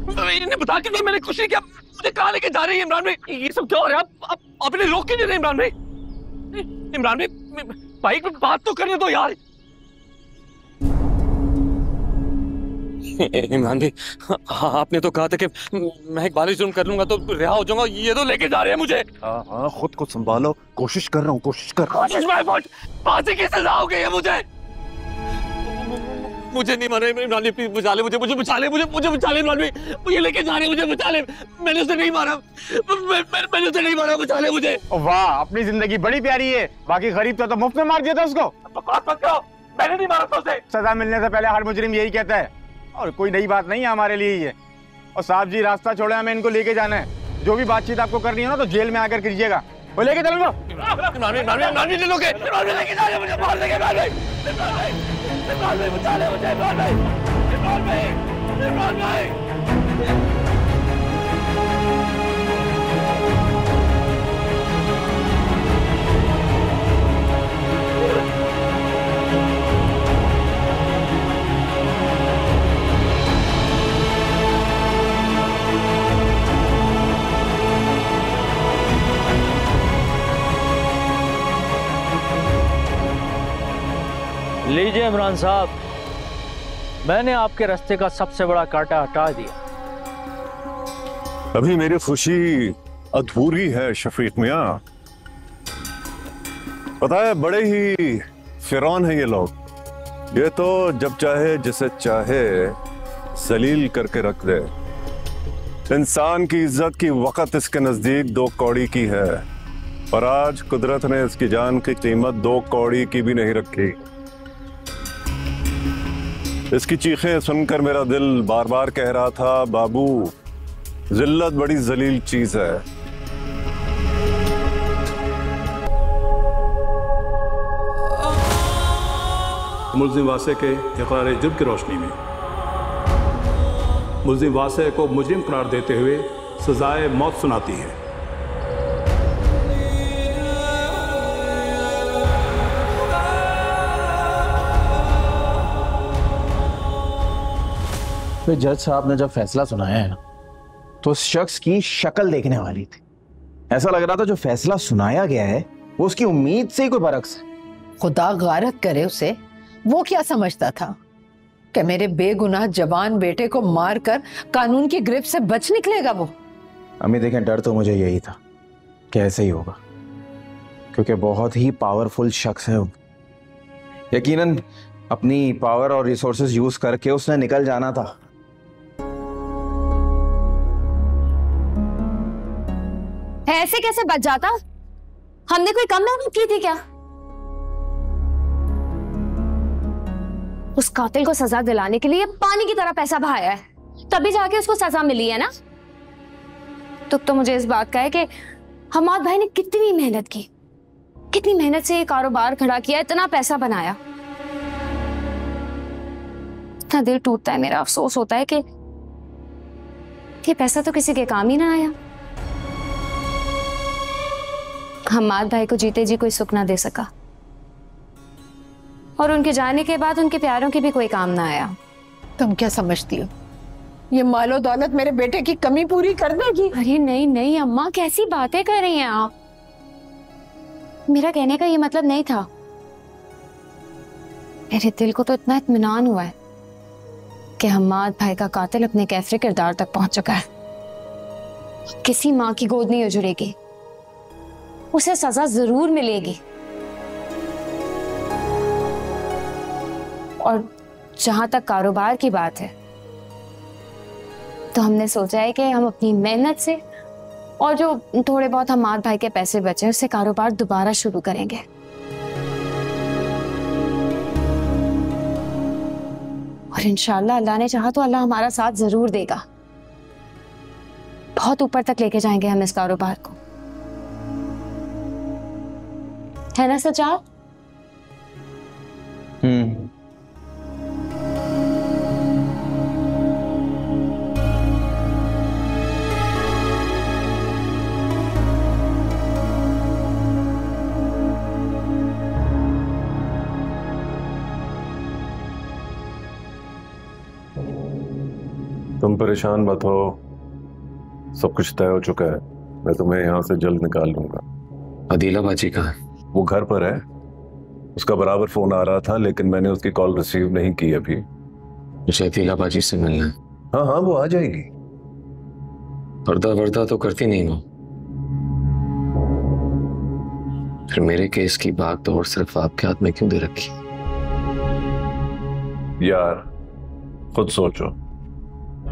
इन्हें बता के मैंने कुछ नहीं किया। मुझे कहाँ लेके जा रही है इमरान भाई? ये सब क्या हो रहा है? आप इन्हें रोक क्यों नहीं रहे इमरान भाई? इमरान भाई बात तो करने दो यार। इमरान भाई, आपने तो कहा था कि मैं एक बार जुर्म कर लूंगा तो रिहा हो जाऊंगा। ये तो लेके जा रहे हैं मुझे। हाँ, खुद को संभालो। कोशिश कर रहा हूँ, कोशिश कर रहा हूँ। कोशिश फांसी की सजा हो गई है मुझे। मुझे नहीं मारे इमरान भाई, प्लीज बचा ले मुझे, मुझे बचा ले, मुझे बचा ले इमरान भाई। मुझे लेके जा रहे हैं, मुझे बचा ले। मैंने उसे नहीं मारा, मैंने उसे नहीं मारा, बचा ले मुझे। वाह, अपनी जिंदगी बड़ी प्यारी है। बाकी गरीब तो मुफ्त में मार दिया था उसको। बकवास मत करो, मैंने नहीं मारा था उसे। सजा मिलने से पहले हर मुजरिम यही कहता है, और कोई नई बात नहीं है हमारे लिए ये। और साहब जी रास्ता छोड़े, हमें इनको लेके जाना है। जो भी बातचीत आपको करनी है ना, तो जेल में आकर कीजिएगा। वो लेके चलो। बचा ले मुझे इमरान भाई, इमरान भाई, इमरान भाई। लीजिए इमरान साहब, मैंने आपके रास्ते का सबसे बड़ा कांटा हटा दिया। अभी मेरी खुशी अधूरी है शफीक मियां। पता है, बड़े ही फिरौन है ये लोग। ये तो जब चाहे जिसे चाहे जलील करके रख दे। इंसान की इज्जत की वक़्त इसके नजदीक 2 कौड़ी की है, और आज कुदरत ने इसकी जान की कीमत 2 कौड़ी की भी नहीं रखी। इसकी चीखें सुनकर मेरा दिल बार बार कह रहा था, बाबू जिल्लत बड़ी जलील चीज है। मुल्ज़िम वासे के इक़रार जुर्म की रोशनी में मुल्ज़िम वासे को मुजरिम करार देते हुए सजाए मौत सुनाती है। तो जज साहब ने जब फैसला सुनाया है ना, तो उस शख्स की शक्ल देखने वाली थी। ऐसा लग रहा था जो फैसला सुनाया गया है वो उसकी उम्मीद से ही कोई बरक्स है। खुदा गारत करे उसे, वो क्या समझता था कि मेरे बेगुनाह जवान बेटे को मारकर कानून की गिरफ्त से बच निकलेगा वो? अम्मी देखें, डर तो मुझे यही था कि ऐसे ही होगा, क्योंकि बहुत ही पावरफुल शख्स है वो। यकीनन अपनी पावर और रिसोर्सेज यूज करके उसने निकल जाना था। ऐसे कैसे बच जाता? हमने कोई कम मेहनत की थी क्या? उस कातिल को सजा दिलाने के लिए पानी की तरह पैसा बहाया है, तभी जाके उसको सजा मिली है ना। तो मुझे इस बात का है कि हमाद भाई ने कितनी मेहनत की, कितनी मेहनत से ये कारोबार खड़ा किया, इतना पैसा बनाया। इतना दिल टूटता है मेरा, अफसोस होता है कि ये पैसा तो किसी के काम ही ना आया। हमाद भाई को जीते जी कोई सुख ना दे सका, और उनके जाने के बाद उनके प्यारों की भी कोई काम ना आया। तुम क्या समझती हो ये मालो दौलत मेरे बेटे की कमी पूरी कर देगी? अरे नहीं नहीं अम्मा, कैसी बातें कर रही हैं आप? मेरा कहने का ये मतलब नहीं था। मेरे दिल को तो इतना इत्मीनान हुआ है कि हमाद भाई का कातिल अपने कैफरे किरदार तक पहुंच चुका है। किसी माँ की गोद नहीं उजड़ेगी, उसे सजा जरूर मिलेगी। और जहां तक कारोबार की बात है, तो हमने सोचा है कि हम अपनी मेहनत से और जो थोड़े बहुत हमाद भाई के पैसे बचे उससे कारोबार दोबारा शुरू करेंगे। और इंशाल्लाह अल्लाह ने चाहा तो अल्लाह हमारा साथ जरूर देगा। बहुत ऊपर तक लेके जाएंगे हम इस कारोबार को, है ना सज्जाद? तुम परेशान मत हो, सब कुछ तय हो चुका है। मैं तुम्हें यहाँ से जल्द निकाल लूंगा। अदीला बाजी कहाँ है? वो घर पर है। उसका बराबर फोन आ रहा था लेकिन मैंने उसकी कॉल रिसीव नहीं की अभी। मुझे अदीला बाजी से मिलना है। हाँ हाँ, वो आ जाएगी। पर्दा वर्दा तो करती नहीं वो। फिर मेरे केस की बात तो और सिर्फ आपके हाथ में क्यों दे रखी? यार खुद सोचो,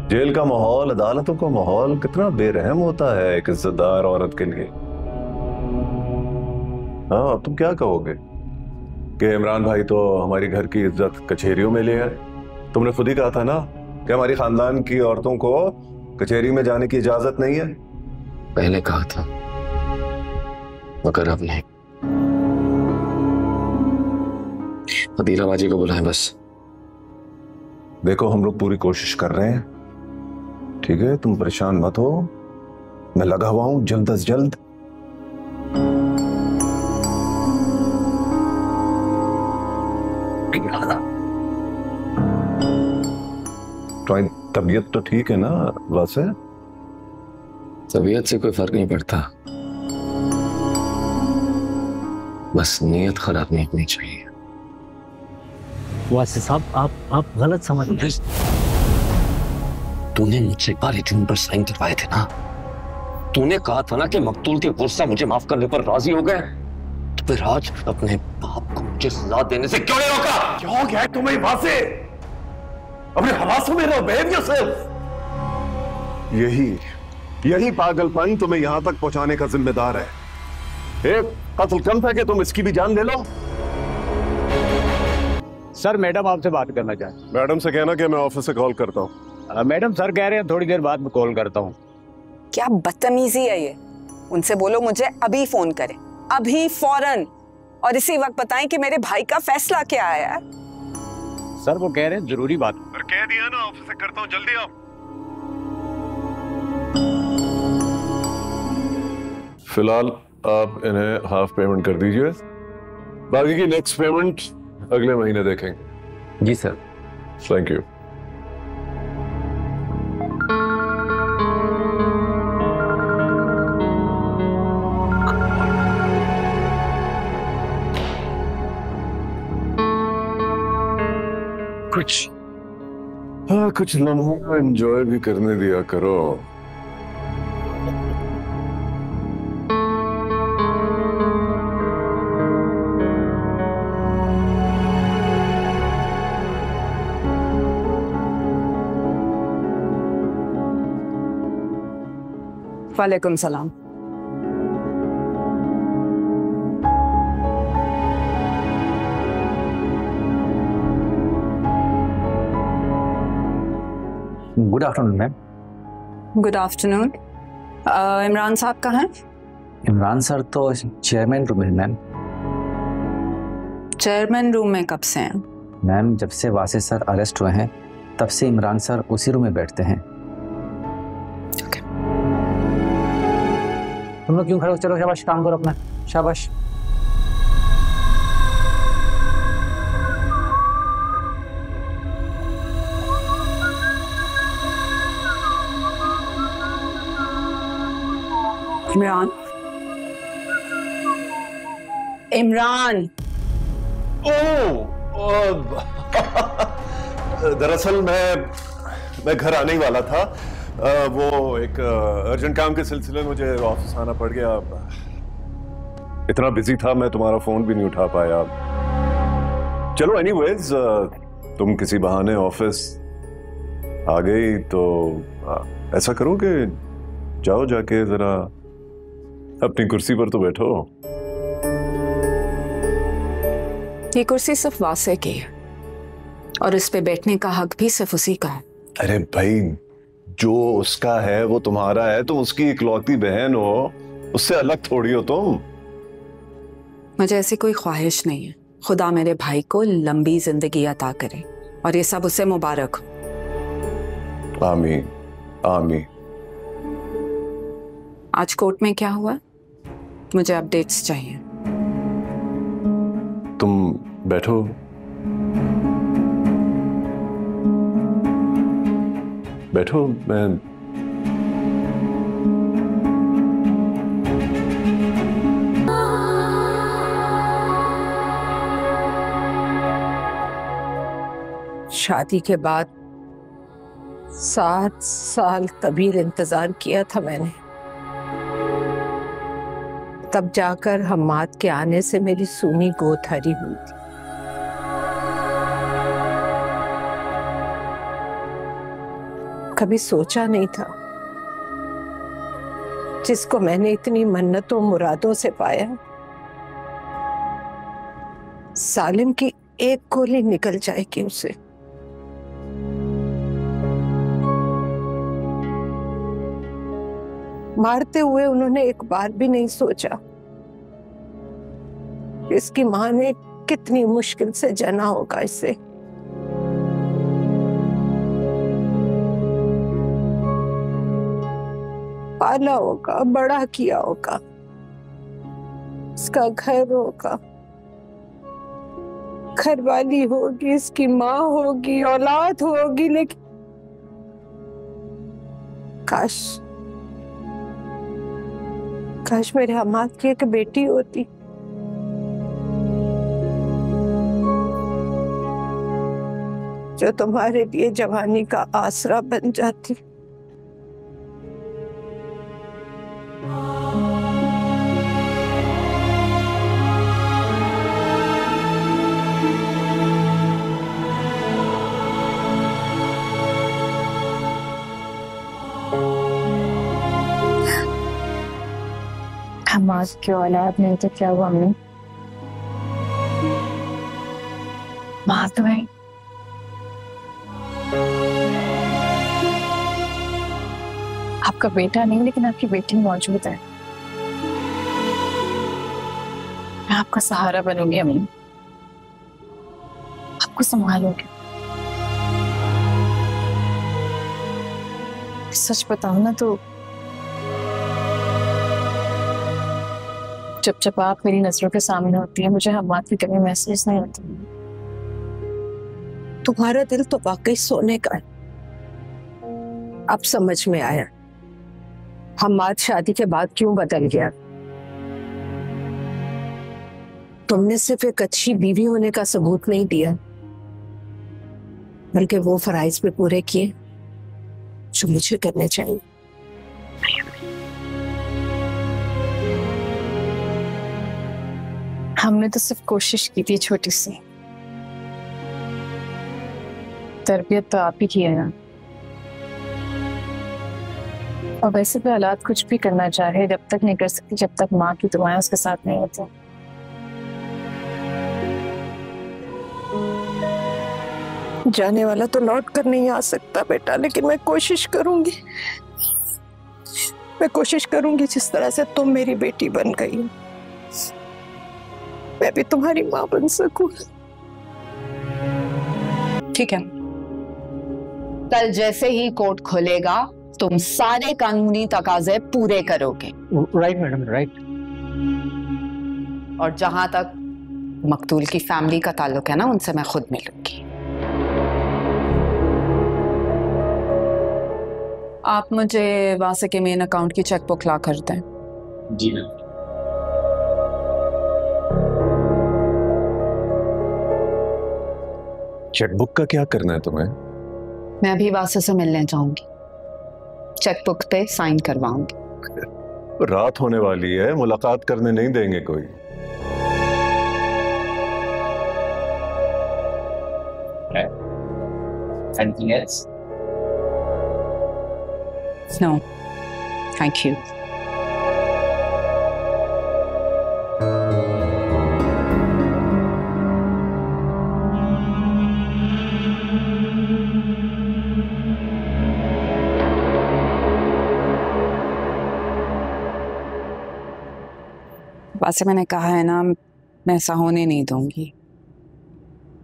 जेल का माहौल, अदालतों का माहौल कितना बेरहम होता है एक इज्जतदार औरत के लिए। हाँ, तुम क्या कहोगे कि इमरान भाई तो हमारी घर की इज्जत कचहरियों में ले आए? तुमने खुद ही कहा था ना कि हमारी खानदान की औरतों को कचहरी में जाने की इजाजत नहीं है। पहले कहा था मगर अब नहीं। अदीला बाजी को बुलाएं बस। देखो, हम लोग पूरी कोशिश कर रहे हैं, ठीक है? तुम परेशान मत हो, मैं लगा हुआ हूं जल्द अज जल्द। तबीयत तो ठीक है ना वैसे? तबीयत से कोई फर्क नहीं पड़ता, बस नीयत खराब नहीं होनी चाहिए। वासी साहब, आप गलत समझ रहे हैं। तूने मुझसे काले जून पर साइन करवाए थे ना? तूने कहा था ना कि मकतूल के गुस्सा मुझे माफ करने पर राजी हो गए, तो फिर आज अपने बाप को मुझे सजा देने से क्यों नहीं रोका? क्या हो गया है तुम्हें वासे? अपने हवासों में रहो, behave yourself। यही पागलपन तुम्हें यहां तक पहुंचाने का जिम्मेदार है। एक कत्ल कम था कि तुम इसकी भी जान ले लो। सर, मैडम आपसे बात करना चाहते। मैडम से कहना कि मैं ऑफिस से कॉल करता हूँ। मैडम, सर कह रहे हैं थोड़ी देर बाद मैं कॉल करता हूँ। क्या बदतमीजी है ये? उनसे बोलो मुझे अभी फोन करें, अभी फौरन, और इसी वक्त बताएं कि मेरे भाई का फैसला क्या आया है। सर वो कह रहे हैं जरूरी बात। कह दिया ना, ऑफिस से करता हूँ, जल्दी आओ। फिलहाल आप इन्हें हाफ पेमेंट कर दीजिए, बाकी की नेक्स्ट पेमेंट अगले महीने देखेंगे। जी सर। Thank you. कुछ लम्हों एंजॉय भी करने दिया करो। वालेकुम सलाम। Good afternoon ma'am. Good afternoon. Imran साहब कहाँ हैं? इमरान सर तो चेयरमैन रूम में मैम। चेयरमैन रूम में कब से हैं? मैम, जब से वासे सर अरेस्ट हुए हैं तब से इमरान सर उसी रूम में बैठते हैं। तुम लोग क्यों खड़े हो? चलो शाबाश, काम करो अपना, शाबाश। इमरान। दरअसल मैं घर आने ही वाला था। वो एक अर्जेंट काम के सिलसिले में मुझे ऑफिस आना पड़ गया। इतना बिजी था मैं तुम्हारा फोन भी नहीं उठा पाया। चलो एनीवेज, तुम किसी बहाने ऑफिस आ गई तो ऐसा करो कि जाओ, जाके जरा अपनी कुर्सी पर तो बैठो। ये कुर्सी सिर्फ वासे की है और इस पे बैठने का हक भी सिर्फ उसी का है। अरे भाई, जो उसका है वो तुम्हारा है। तुम उसकी इकलौती बहन हो, उससे अलग थोड़ी हो तुम। मुझे ऐसी कोई ख्वाहिश नहीं है। खुदा मेरे भाई को लंबी जिंदगी अता करे और ये सब उसे मुबारक हो। आमीन आमीन। आज कोर्ट में क्या हुआ? मुझे अपडेट्स चाहिए। तुम बैठो। बैठो, मैं शादी के बाद 7 साल तबीर इंतजार किया था मैंने, तब जाकर हम्माद के आने से मेरी सूनी गोद हरी हुई थी। कभी सोचा नहीं था जिसको मैंने इतनी मन्नतों मुरादों से पाया, सालिम की एक गोली निकल जाएगी उसे। मारते हुए उन्होंने एक बार भी नहीं सोचा इसकी मां ने कितनी मुश्किल से जना होगा इसे। पाला होगा, बड़ा किया होगा, इसका घर होगा, घरवाली होगी, इसकी माँ होगी, औलाद होगी, लेकिन काश मेरे हम्माद की एक बेटी होती। जो तुम्हारे लिए जवानी का आसरा बन जाती। हम्माद की औलाद नहीं तो क्या हुआ अम्मी? माँ तो है, आपका बेटा नहीं लेकिन आपकी बेटी मौजूद है। मैं आपका सहारा बनूंगी अम्मी, आपको संभालूंगी। सच बताऊं ना तो जब आप मेरी नजरों के सामने होती है मुझे हम्माद की कमी महसूस नहीं होती। तुम्हारा दिल तो वाकई सोने का है। अब समझ में आया हम्माद शादी के बाद क्यों बदल गया। तुमने सिर्फ एक अच्छी बीवी होने का सबूत नहीं दिया, बल्कि वो फराइज भी पूरे किए जो मुझे करने चाहिए। हमने तो सिर्फ कोशिश की थी छोटी सी, तरबियत तो आप ही की है ना। और वैसे भी औलाद कुछ भी करना चाहे जब तक नहीं कर सकती जब तक माँ की दुआएं उसके साथ नहीं होती। जाने वाला तो लौट कर नहीं आ सकता बेटा, लेकिन मैं कोशिश करूंगी। मैं कोशिश करूंगी जिस तरह से तुम मेरी बेटी बन गई हो मैं भी तुम्हारी माँ बन सकूं। ठीक है। कल जैसे ही कोर्ट खुलेगा तुम सारे कानूनी तकाजे पूरे करोगे। Right madam, right. और जहां तक मकतूल की फैमिली का ताल्लुक है ना, उनसे मैं खुद मिलूंगी। आप मुझे वासे के मेन अकाउंट की चेकबुक ला कर दें। जी मैम। चेकबुक का क्या करना है तुम्हें? मैं अभी वासे से मिलने जाऊंगी, चेकबुक पे साइन करवाऊंगी। रात होने वाली है, मुलाकात करने नहीं देंगे कोई। Anything else? No, thank you. वैसे मैंने कहा है ना, मैं ऐसा होने नहीं दूंगी।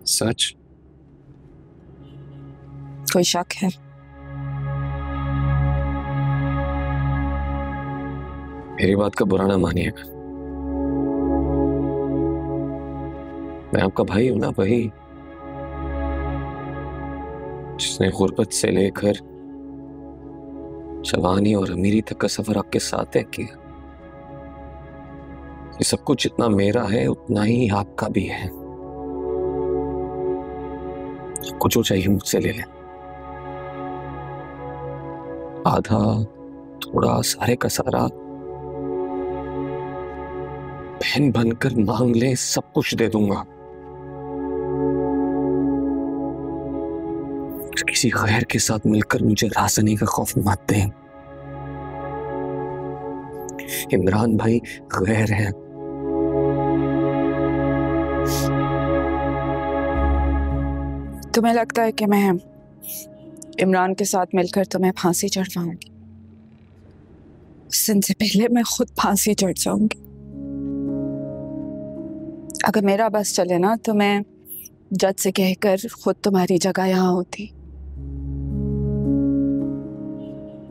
सच? कोई शक है? मेरी बात का बुरा ना मानिएगा, मैं आपका भाई हूं ना, वही जिसने गुर्बत से लेकर जवानी और अमीरी तक का सफर आपके साथ तय किया। ये सब कुछ जितना मेरा है उतना ही आपका भी है। आपको जो चाहिए मुझसे ले लें, आधा थोड़ा सारे का सारा, बहन बनकर मांग ले, सब कुछ दे दूंगा। किसी गैर के साथ मिलकर मुझे राजनी का खौफ मत दें। इमरान भाई गैर है। तुम्हें लगता है कि मैं इमरान के साथ मिलकर तुम्हें फांसी चढ़वाऊंगी? उस दिन से पहले मैं खुद फांसी चढ़ जाऊंगी। अगर मेरा बस चले ना तो मैं जज से कहकर खुद तुम्हारी जगह यहाँ होती।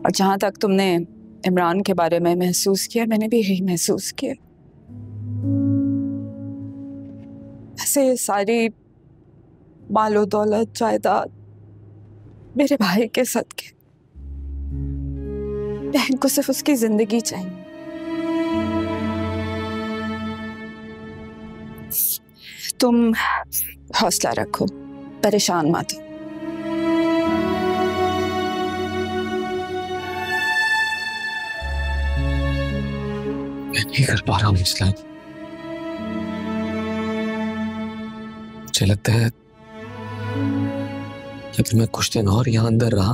और जहां तक तुमने इमरान के बारे में महसूस किया, मैंने भी यही महसूस किया। ऐसे ये सारी मालो दौलत जायदाद मेरे भाई के सदके, बहन को सिर्फ उसकी जिंदगी चाहिए। तुम हौसला रखो, परेशान मत हो। मैं नहीं कर पा रहा हूँ इस्लाम। मुझे लगता है अगर मैं कुछ दिन और यहाँ अंदर रहा,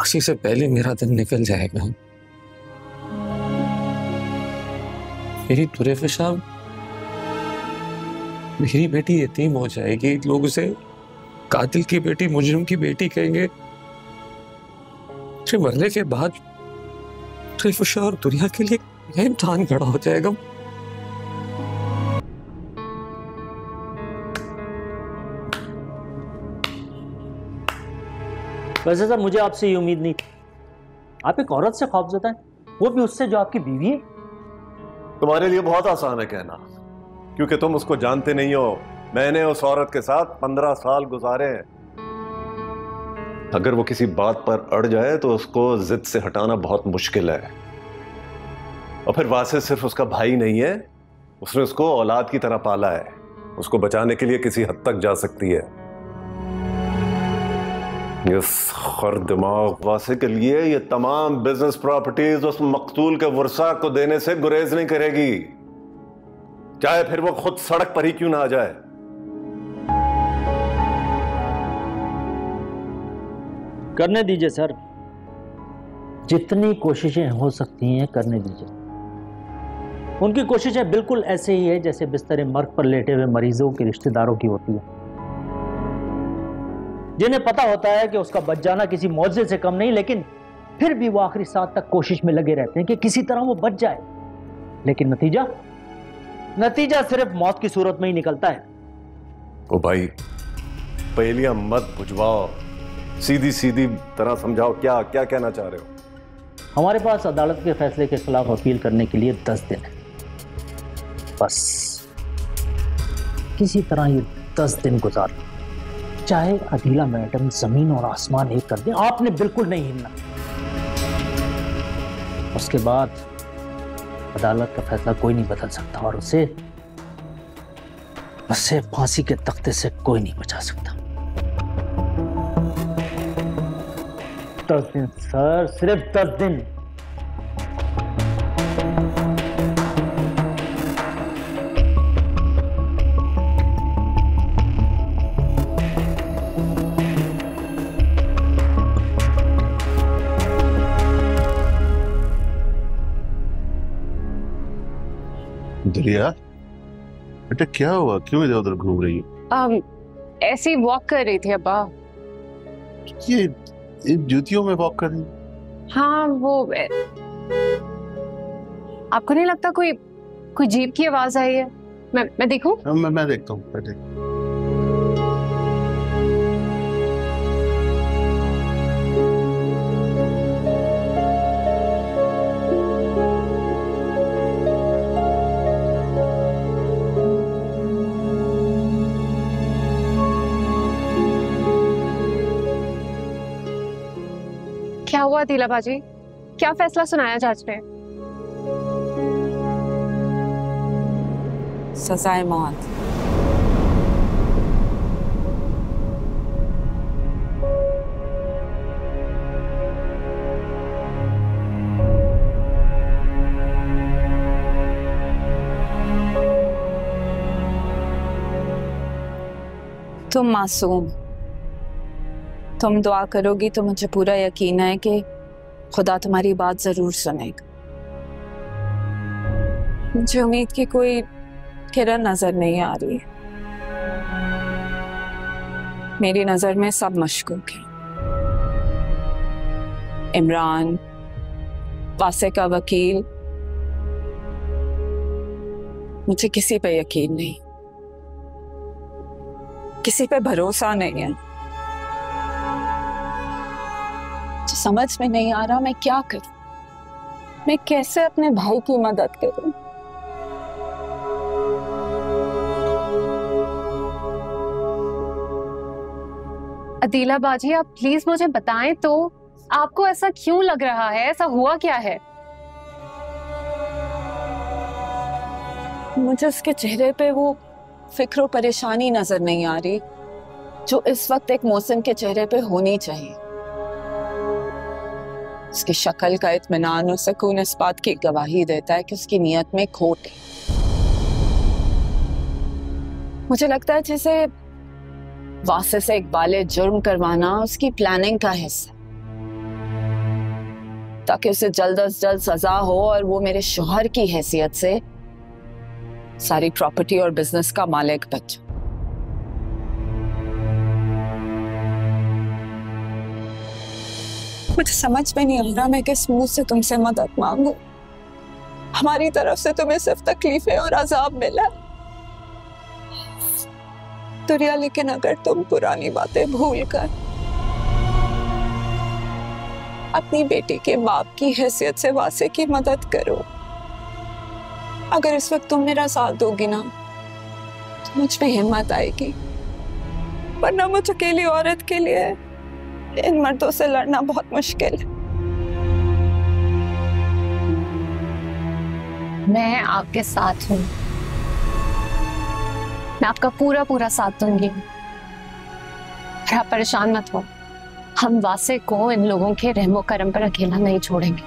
उसी से पहले मेरा दिन निकल जाएगा। मेरी तुरेफिशा, मेरी बेटी यतीम हो जाएगी। लोग उसे कातिल की बेटी, मुजरिम की बेटी कहेंगे। फिर मरने के बाद तुरेफिशा और दुनिया के लिए यह इम्तिहान खड़ा हो जाएगा। वैसे सर मुझे आपसे ये उम्मीद नहीं थी। आप एक औरत से खौफजदा हैं, वो भी उससे जो आपकी बीवी है। तुम्हारे लिए बहुत आसान है कहना, क्योंकि तुम उसको जानते नहीं हो। मैंने उस औरत के साथ 15 साल गुजारे हैं। अगर वो किसी बात पर अड़ जाए तो उसको जिद से हटाना बहुत मुश्किल है। और फिर वासिफ सिर्फ उसका भाई नहीं है, उसने उसको औलाद की तरह पाला है। उसको बचाने के लिए किसी हद तक जा सकती है। इस खर दिमाग वासिफ के लिए ये तमाम बिजनेस प्रॉपर्टीज उस मकतूल के वर्सा को देने से गुरेज नहीं करेगी, चाहे फिर वो खुद सड़क पर ही क्यों ना आ जाए। करने दीजिए सर, जितनी कोशिशें हो सकती हैं करने दीजिए। उनकी कोशिशें बिल्कुल ऐसे ही है जैसे बिस्तर मर्ग पर लेटे हुए मरीजों के रिश्तेदारों की होती है, जिन्हें पता होता है कि उसका बच जाना किसी मौजज़े से कम नहीं, लेकिन फिर भी वो आखिरी सांस तक कोशिश में लगे रहते हैं कि किसी तरह वो बच जाए। लेकिन नतीजा सिर्फ मौत की सूरत में ही निकलता है। ओ भाई, पहेलियां मत बुझवाओ, सीधी सीधी तरह समझाओ। क्या क्या कहना चाह रहे हो? हमारे पास अदालत के फैसले के खिलाफ अपील करने के लिए 10 दिन है। बस किसी तरह ये 10 दिन गुजार लो, चाहे अदीला मैडम जमीन और आसमान एक कर दें, आपने बिल्कुल नहीं हिलना। उसके बाद अदालत का फैसला कोई नहीं बदल सकता और उसे फांसी के तख्ते से कोई नहीं बचा सकता। 10 दिन सर, सिर्फ 10 दिन। दरिया, बेटा क्या हुआ? क्यों इधर उधर घूम रही है? ऐसे ही वॉक कर रही थी अब्बा। ये इन जूतियों में वॉक कर रही? हाँ, वो आपको नहीं लगता कोई जीप की आवाज आई है? मैं देखूं? मैं देखता हूँ। क्या हुआ दिला बाजी? क्या फैसला सुनाया जज ने? सजाए मौत। तुम मासूम, तुम दुआ करोगी तो मुझे पूरा यकीन है कि खुदा तुम्हारी बात जरूर सुनेगा। मुझे उम्मीद की कोई किरण नजर नहीं आ रही। मेरी नजर में सब मशकूक हैं। इमरान, वासे का वकील, मुझे किसी पे यकीन नहीं, किसी पे भरोसा नहीं है। तो समझ में नहीं आ रहा मैं क्या करूं, मैं कैसे अपने भाई की मदद करूं। अदीला बाजी, आप प्लीज मुझे बताएं तो, आपको ऐसा क्यों लग रहा है? ऐसा हुआ क्या है? मुझे उसके चेहरे पे वो फिक्र और परेशानी नजर नहीं आ रही जो इस वक्त एक मोहसिन के चेहरे पे होनी चाहिए। उसकी शक्ल का इत्मीनान और सुकून इस बात की गवाही देता है कि उसकी नीयत में खोट है। मुझे लगता है जैसे वासे से इकबाल जुर्म करवाना उसकी प्लानिंग का हिस्सा, ताकि उसे जल्द अज जल्द सजा हो और वो मेरे शौहर की हैसियत से सारी प्रॉपर्टी और बिजनेस का मालिक बच। मुझे समझ में नहीं आ रहा मैं किस मुंह से तुमसे मदद मांगू। हमारी तरफ से तुम्हें सिर्फ तकलीफें और अजाब मिला दुरिया, लेकिन अगर तुम पुरानी बातें भूल कर अपनी बेटी के बाप की हैसियत से वासे की मदद करो, अगर इस वक्त तुम मेरा साथ दोगी ना तो मुझ में हिम्मत आएगी, वरना मुझ अकेली औरत के लिए इन मर्दों से लड़ना बहुत मुश्किल है। मैं आपके साथ हूँ, मैं आपका पूरा पूरा साथ दूंगी। आप परेशान मत हो, हम वासे को इन लोगों के रहमो करम पर अकेला नहीं छोड़ेंगे।